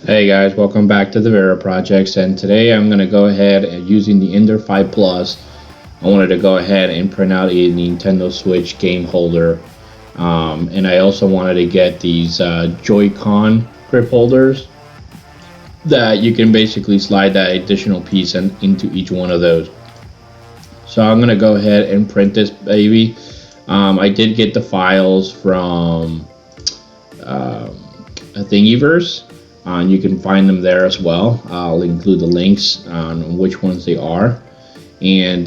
Hey guys, welcome back to the Vera Projects, and today I'm going to go ahead and using the Ender 5 Plus, I wanted to go ahead and print out a Nintendo Switch game holder, and I also wanted to get these Joy-Con grip holders that you can basically slide that additional piece into each one of those. So I'm going to go ahead and print this baby. I did get the files from Thingiverse. You can find them there as well. I'll include the links on which ones they are. And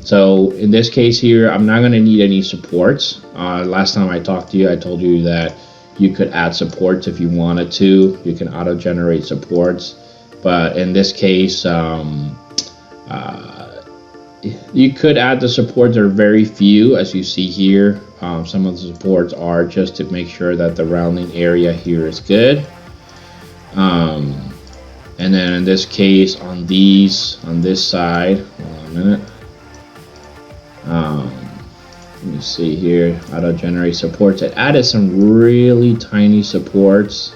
so in this case here, I'm not going to need any supports. Last time I talked to you, I told you that you could add supports if you wanted to. You can auto-generate supports. But in this case, you could add the supports. There are very few, as you see here. Some of the supports are just to make sure that the rounding area here is good. And then in this case, on this side, hold on a minute. Let me see here, auto generate supports. It added some really tiny supports.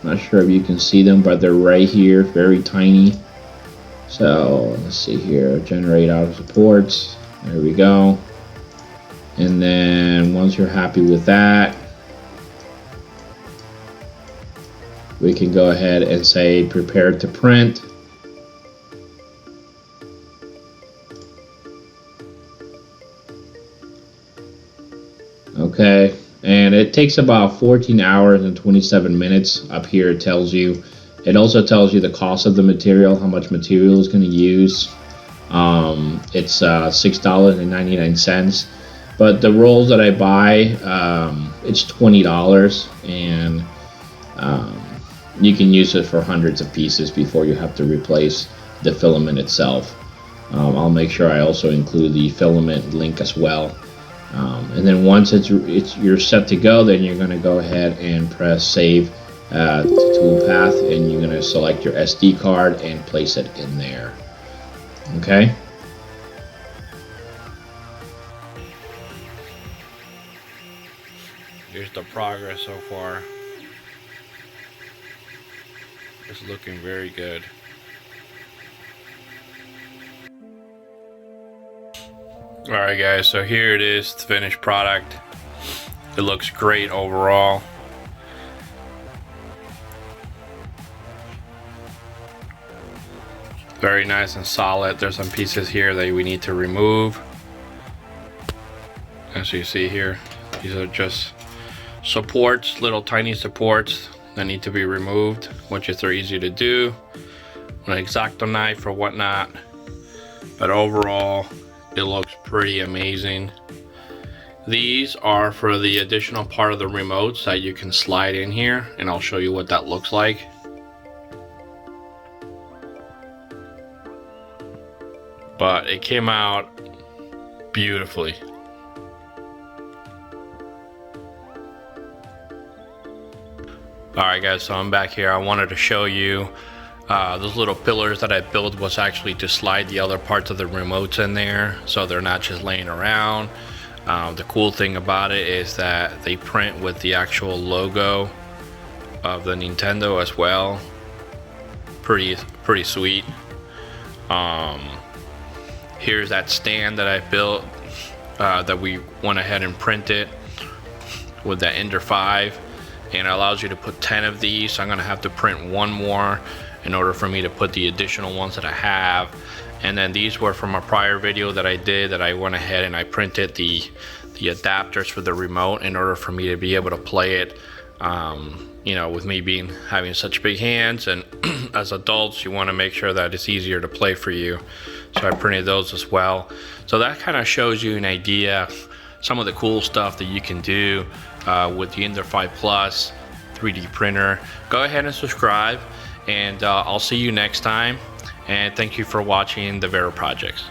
Not sure if you can see them, but they're right here, very tiny. So let's see here, generate auto supports. There we go. And then once you're happy with that, we can go ahead and say prepare to print. Okay, and it takes about 14 hours and 27 minutes. Up here it tells you. It also tells you the cost of the material, how much material is going to use. It's $6.99, but the rolls that I buy, it's $20, and you can use it for hundreds of pieces before you have to replace the filament itself. I'll make sure I also include the filament link as well. And then once you're set to go, then you're going to go ahead and press save to toolpath, and you're going to select your SD card and place it in there. Okay. Here's the progress so far. It's looking very good. Alright guys, so here it is, the finished product. It looks great overall. Very nice and solid. There's some pieces here that we need to remove. As you see here, these are just supports, little tiny supports that need to be removed, which is very easy to do with an X-Acto knife or whatnot. But overall, it looks pretty amazing. These are for the additional part of the remotes that you can slide in here, and I'll show you what that looks like. But it came out beautifully. Alright guys, so I'm back here. I wanted to show you those little pillars that I built was actually to slide the other parts of the remotes in there, so they're not just laying around. The cool thing about it is that they print with the actual logo of the Nintendo as well. Pretty sweet. Here's that stand that I built that we went ahead and printed with the Ender 5. And it allows you to put 10 of these, so I'm going to have to print one more in order for me to put the additional ones that I have. And then these were from a prior video that I did, that I went ahead and I printed the adapters for the remote in order for me to be able to play it. You know, with me having such big hands, and as adults you want to make sure that it's easier to play for you, so I printed those as well. So that kind of shows you an idea, some of the cool stuff that you can do with the Ender 5 Plus 3D printer. Go ahead and subscribe, and I'll see you next time, and thank you for watching the Vera Projects.